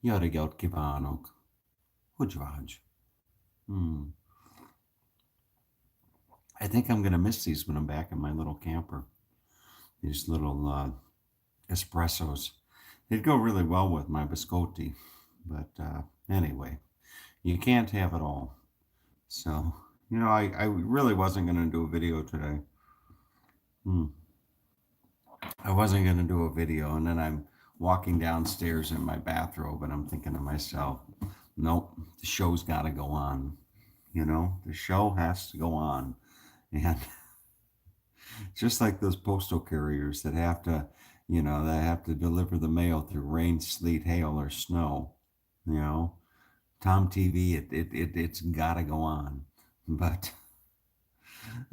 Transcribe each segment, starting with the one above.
Jörgelt kívánok! Hogy vagy? Hmm. I think I'm going to miss these when I'm back in my little camper. These little espressos. They'd go really well with my biscotti. But anyway, you can't have it all. So, I really wasn't going to do a video today. Hmm. I wasn't going to do a video. And then I'm walking downstairs in my bathrobe and I'm thinking to myself, nope, the show's got to go on. The show has to go on. And just like those postal carriers that have to, that have to deliver the mail through rain, sleet, hail, or snow, you know, Tom TV, it's got to go on. But,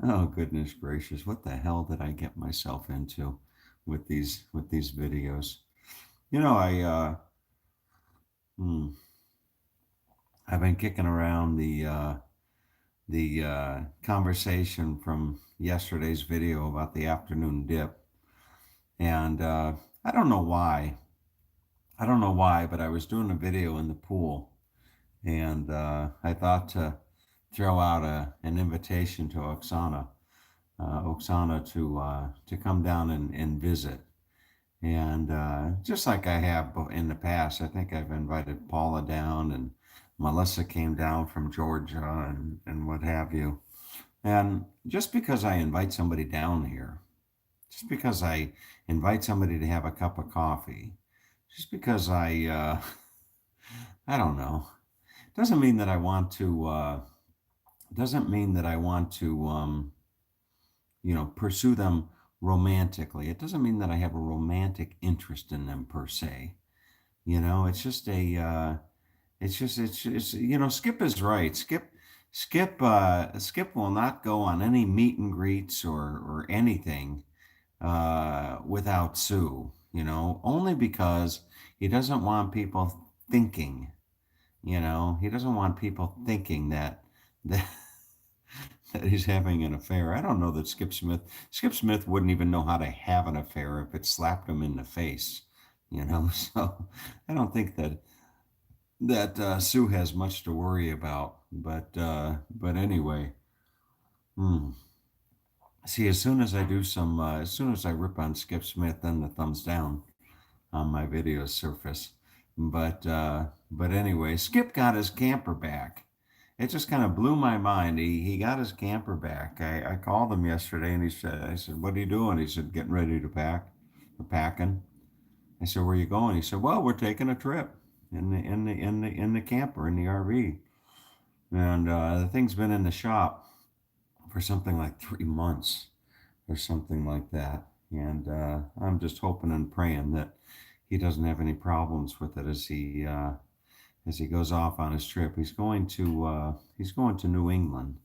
oh, goodness gracious, what the hell did I get myself into with these videos? I, hmm, I've been kicking around the conversation from yesterday's video about the afternoon dip. And I don't know why. I don't know why, but I was doing a video in the pool, and I thought to throw out an invitation to Oksana to come down and visit. And just like I have in the past, I think I've invited Paula down, and Melissa came down from Georgia, and what have you. And just because I invite somebody down here, just because I invite somebody to have a cup of coffee, just because I don't know, doesn't mean that I want to, doesn't mean that I want to, pursue them romantically. It doesn't mean that I have a romantic interest in them per se. It's just Skip is right. Skip will not go on any meet and greets or anything without Sue, only because he doesn't want people thinking, he doesn't want people thinking that, that he's having an affair. I don't know that Skip Smith wouldn't even know how to have an affair if it slapped him in the face, so I don't think that Sue has much to worry about, but anyway, hmm. See, as soon as I rip on Skip Smith, then the thumbs down on my videos surface. But anyway, Skip got his camper back. It just kind of blew my mind. He got his camper back. I called him yesterday and I said, "What are you doing?" He said, "Getting ready to pack. We're packing." I said, "Where are you going?" He said, "Well, we're taking a trip in the camper in the RV." And the thing's been in the shop for something like 3 months or something like that. And I'm just hoping and praying that he doesn't have any problems with it as he goes off on his trip. He's going to New England.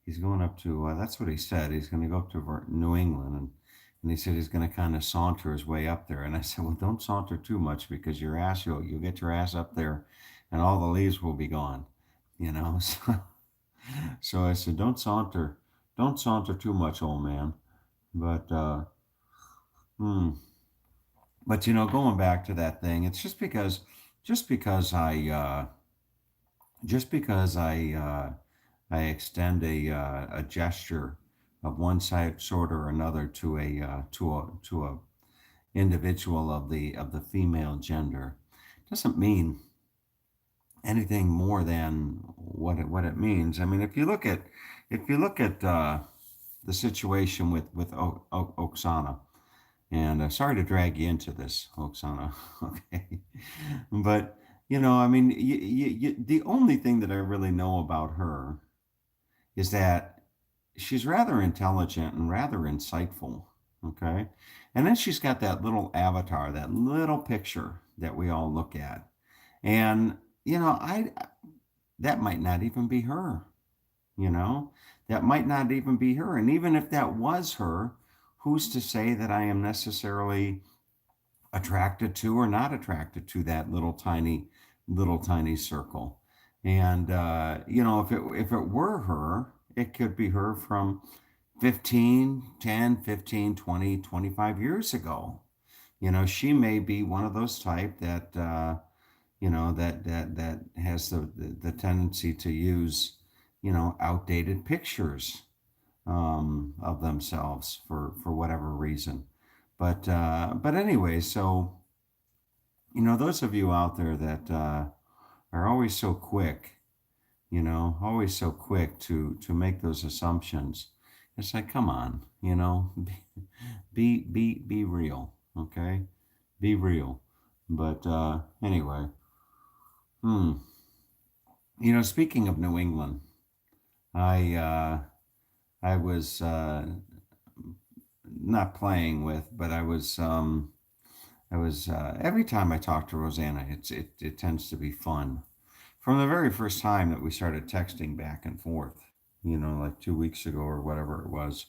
He's going up to that's what he said. He's going to go up to New England, and he said he's going to kind of saunter his way up there. And I said, well, don't saunter too much because you'll get your ass up there, and all the leaves will be gone. So I said, don't saunter too much, old man. But hmm. But going back to that thing, it's just because I extend a gesture of one side sort or another to a individual of the female gender doesn't mean anything more than what it means. I mean, if you look at the situation with Oksana. And sorry to drag you into this, Oksana. Okay. But, I mean, the only thing that I really know about her is that she's rather intelligent and rather insightful. Okay. And then she's got that little avatar, that little picture that we all look at. And, that might not even be her, you know, that might not even be her. And even if that was her, who's to say that I am necessarily attracted to or not attracted to that little tiny circle? And if it were her, it could be her from 15, 10, 15, 20, 25 years ago. She may be one of those type that that has the tendency to use, outdated pictures of themselves for whatever reason. But anyway, so those of you out there that are always so quick, always so quick to make those assumptions. It's like, come on, be real, okay? Be real. But anyway, hmm. Speaking of New England, I I was not playing with, but I was every time I talk to Rosanna, it tends to be fun. From the very first time that we started texting back and forth, like 2 weeks ago or whatever it was,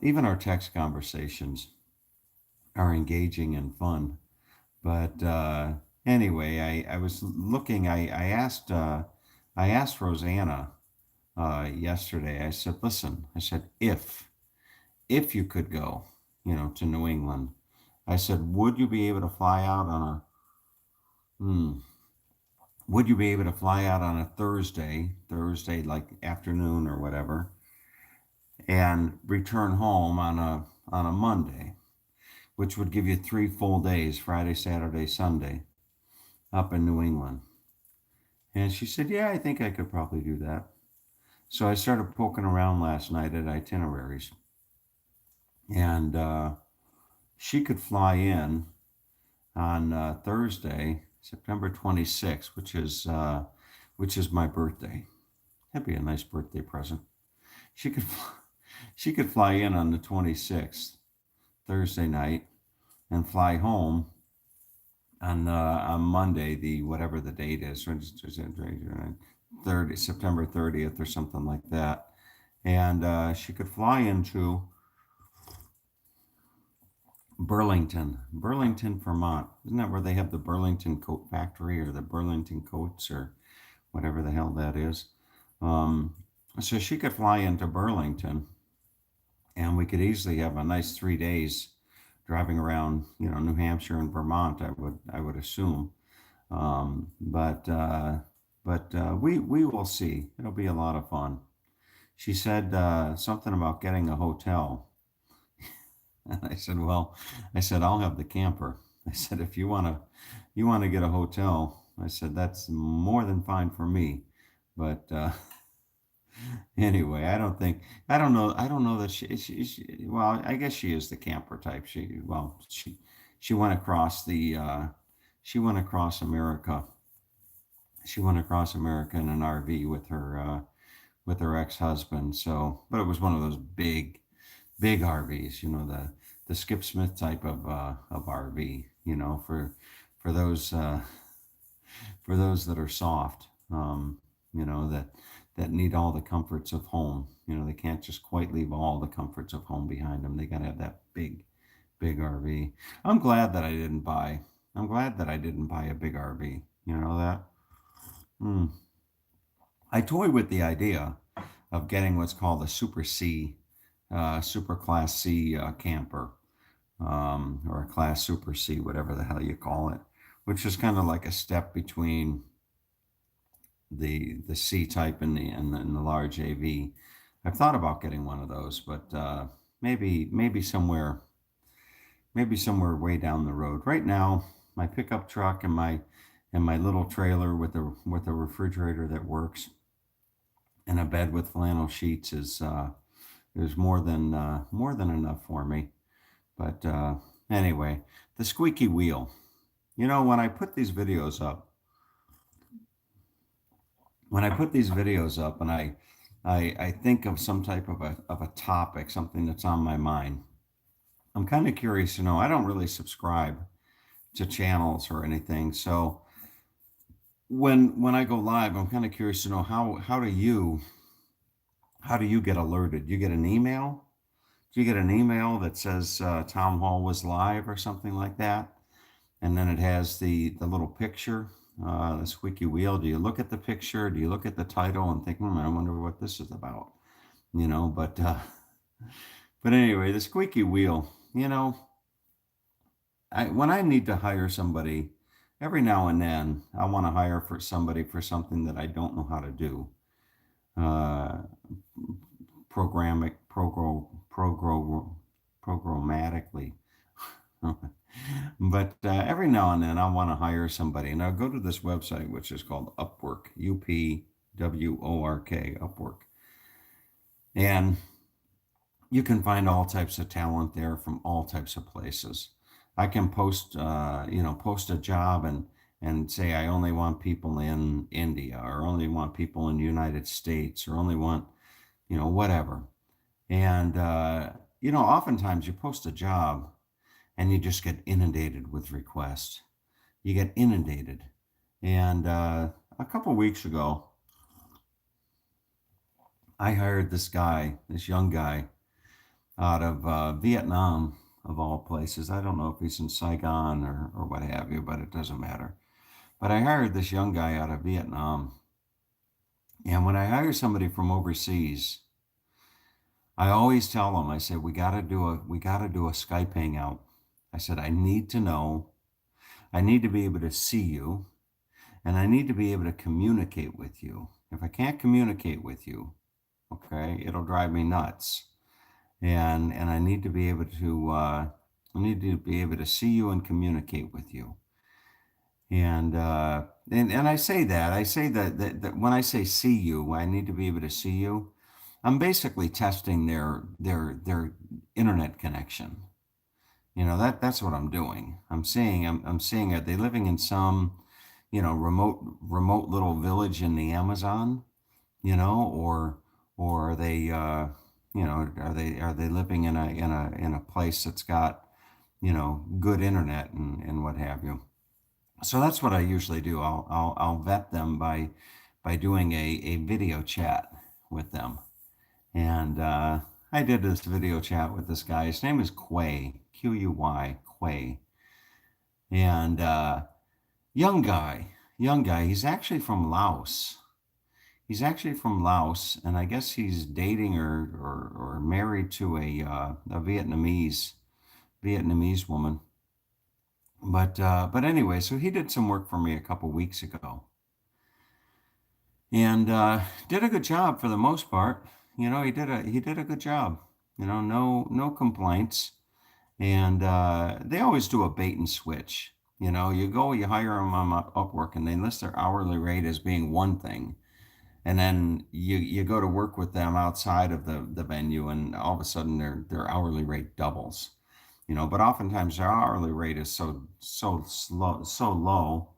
even our text conversations are engaging and fun. But anyway, I was looking. I asked Rosanna yesterday. I said, "Listen," I said, if you could go, to New England, I said, would you be able to fly out on a hmm, would you be able to fly out on a Thursday like afternoon or whatever, and return home on a Monday, which would give you 3 full days, Friday, Saturday, Sunday, up in New England. And she said, yeah, I think I could probably do that. So I started poking around last night at itineraries, and she could fly in on Thursday, September 26th, which is my birthday. That'd be a nice birthday present. She could she could fly in on the 26th, Thursday night, and fly home on Monday, the whatever the date is, 30 September 30th or something like that. And she could fly into Burlington, Vermont. Isn't that where they have the Burlington Coat Factory or the Burlington Coats or whatever the hell that is? Um, so she could fly into Burlington, and we could easily have a nice 3 days driving around, New Hampshire and Vermont. I would assume, but we will see. It'll be a lot of fun. She said something about getting a hotel. And I said, well, I said, I'll have the camper. I said, if you want to get a hotel, I said, that's more than fine for me. But anyway, I don't know that well, I guess she is the camper type. She went across she went across America. She went across America in an RV with her ex-husband. So, but it was one of those big RVs, the Skip Smith type of RV, for those for those that are soft, that need all the comforts of home. They can't just quite leave all the comforts of home behind them. They got to have that big RV. I'm glad that I didn't buy. I'm glad that I didn't buy a big RV. You know that. Hmm. I toy with the idea of getting what's called a Super C, Super Class C camper, or a Class Super C, whatever the hell you call it, which is kind of like a step between the C type and the large AV. I've thought about getting one of those, but maybe somewhere way down the road. Right now, my pickup truck and my little trailer with a refrigerator that works and a bed with flannel sheets is more than enough for me. But anyway, the squeaky wheel. When I put these videos up, and I think of some type of a topic, something that's on my mind. I'm kind of curious to know. I don't really subscribe to channels or anything, so when I go live, I'm kind of curious to know how do you get alerted? You get an email? Do you get an email that says Town Hall was live or something like that? And then it has the little picture, the squeaky wheel. Do you look at the picture? Do you look at the title and think, I wonder what this is about? But anyway, the squeaky wheel. When I need to hire somebody, every now and then I want to hire for somebody for something that I don't know how to do. Uh, programmatically. But every now and then I want to hire somebody, and I'll go to this website which is called Upwork, Upwork, Upwork, and you can find all types of talent there from all types of places. I can post a job and say I only want people in India, or only want people in the United States, or only want whatever. And oftentimes you post a job and you just get inundated with requests. You get inundated. And a couple weeks ago, I hired this guy, this young guy, out of Vietnam, of all places. I don't know if he's in Saigon or what have you, but it doesn't matter. But I hired this young guy out of Vietnam. And when I hire somebody from overseas, I always tell them, I say, we gotta do a Skype hangout. I said, I need to know, I need to be able to see you, and I need to be able to communicate with you. If I can't communicate with you, okay, it'll drive me nuts. And I need to be able to see you and communicate with you. And I say that when I say see you, I need to be able to see you. I'm basically testing their internet connection. That's what I'm doing. I'm seeing, are they living in some, remote little village in the Amazon, or are they, are they living in a place that's got, good internet and what have you. So that's what I usually do. I'll vet them by doing a video chat with them. And I did this video chat with this guy. His name is Quay, Quy, Quay. And young guy. He's actually from Laos. And I guess he's dating or married to a Vietnamese woman. But anyway, so he did some work for me a couple weeks ago, and did a good job for the most part. He did a good job. No complaints. And they always do a bait and switch. You hire them on Upwork, and they list their hourly rate as being one thing, and then you go to work with them outside of the venue, and all of a sudden their hourly rate doubles. But oftentimes their hourly rate is so low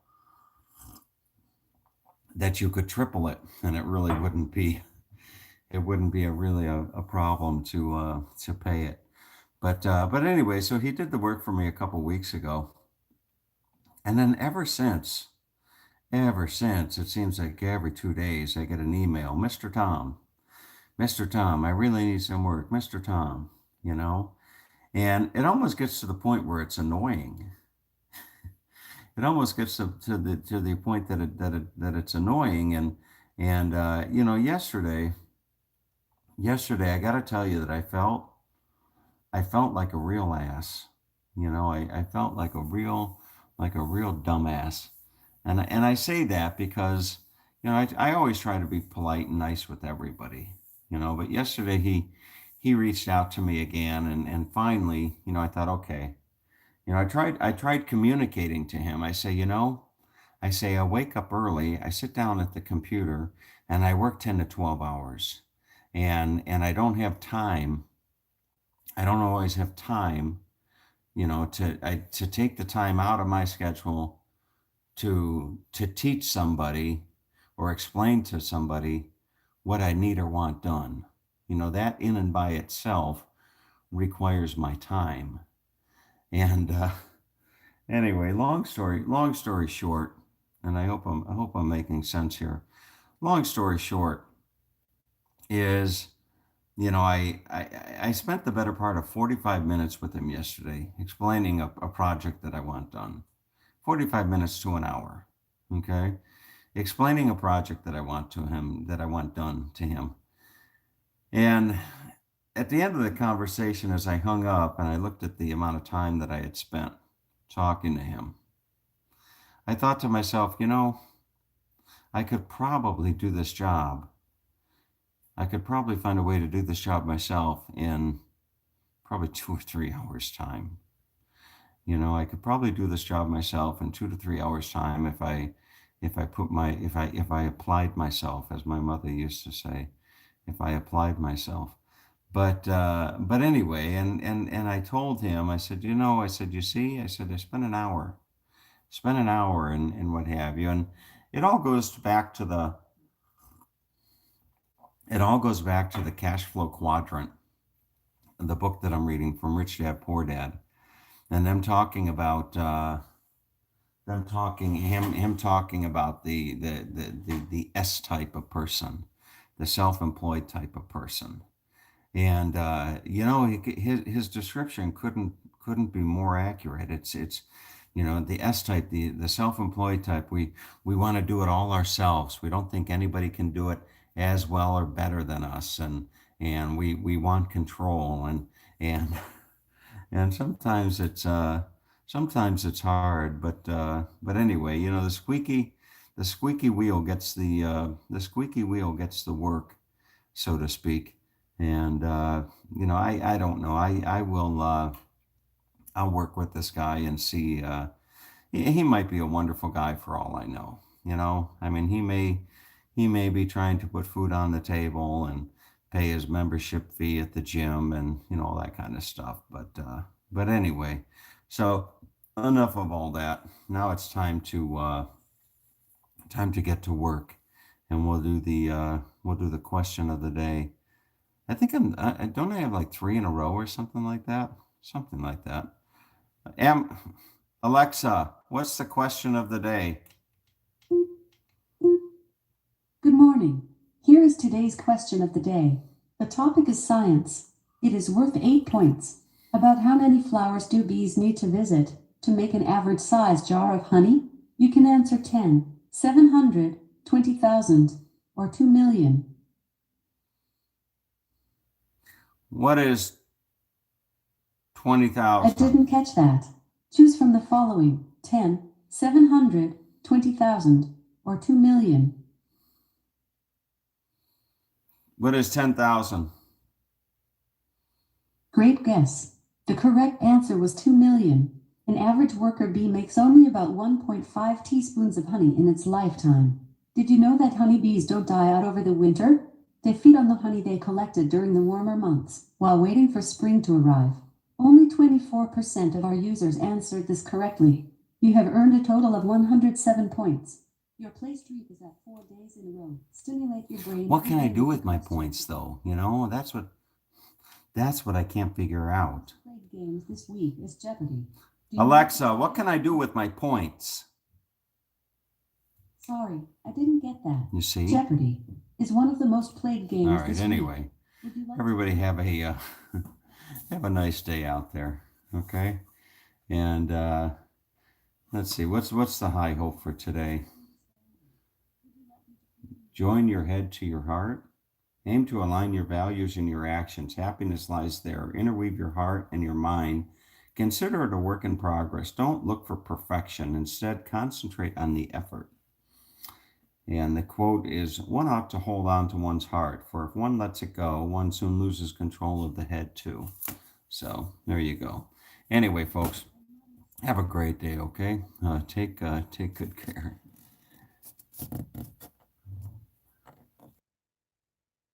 that you could triple it, and it wouldn't be a problem to pay it. But anyway, so he did the work for me a couple weeks ago, and then ever since, it seems like every 2 days I get an email, Mr. Tom, I really need some work, Mr. Tom, you know, and it almost gets to the point where it's annoying. It almost gets to the point that it's annoying, and yesterday I got to tell you that I felt like a real ass. I felt like a real dumbass. And I say that because, I always try to be polite and nice with everybody, but yesterday he reached out to me again, and finally, I thought, okay, I tried communicating to him. I say I wake up early, I sit down at the computer, and I work 10 to 12 hours. And I don't always have time, to take the time out of my schedule to teach somebody or explain to somebody what I need or want done. That in and by itself requires my time. And anyway, long story short, and I hope I'm making sense here. Long story short is, I spent the better part of 45 minutes with him yesterday explaining a project that I want done. 45 minutes to an hour. Okay? Explaining a project that I want done to him. And at the end of the conversation, as I hung up and I looked at the amount of time that I had spent talking to him, I thought to myself, I could probably do this job. I could probably find a way to do this job myself in probably 2 or 3 hours time. I could probably do this job myself in 2 to 3 hours time if I applied myself, as my mother used to say, if I applied myself. But anyway, and I told him, I said, you see, I said, I spent an hour and what have you. And it all goes back to the, it all goes back to the cash flow quadrant, the book that I'm reading from Rich Dad Poor Dad. And him talking about the S type of person, the self-employed type of person. And his description couldn't be more accurate. It's the S type, the self-employed type. We want to do it all ourselves. We don't think anybody can do it as well or better than us, and we want control, and and sometimes it's hard. But anyway, the squeaky wheel gets the work, so to speak. And I don't know. I will I'll work with this guy and see. He might be a wonderful guy for all I know. I mean, he may be trying to put food on the table and pay his membership fee at the gym and all that kind of stuff. But anyway, so enough of all that. Now it's time to get to work, and we'll do the question of the day. I think don't I have like three in a row or something like that? Something like that. Am Alexa, what's the question of the day? Good morning. Here is today's question of the day. The topic is science. It is worth 8 points. About how many flowers do bees need to visit to make an average size jar of honey? You can answer 10, 700, 20,000, or 2 million. What is I 20,000? didn't catch that. Choose from the following: 10, 700, 20,000, or 2 million. What is 10,000? Great guess. The correct answer was 2 million. An average worker bee makes only about 1.5 teaspoons of honey in its lifetime. Did you know that honeybees don't die out over the winter? They feed on the honey they collected during the warmer months, while waiting for spring to arrive. Only 24% of our users answered this correctly. You have earned a total of 107 points. Your play streak is at 4 days in a row. Stimulate your brain. What can I do with my points, though? That's what I can't figure out. Played games this week is Jeopardy. Alexa, what can I do with my points? Sorry, I didn't get that. You see? Jeopardy is one of the most played games All right. this Anyway, week. everybody have a have a nice day out there. Okay. And let's see. What's the high hope for today? Join your head to your heart. Aim to align your values and your actions. Happiness lies there. Interweave your heart and your mind. Consider it a work in progress. Don't look for perfection. Instead, concentrate on the effort. And the quote is, one ought to hold on to one's heart, for if one lets it go, one soon loses control of the head too. So there you go. Anyway, folks, have a great day, okay? Take good care.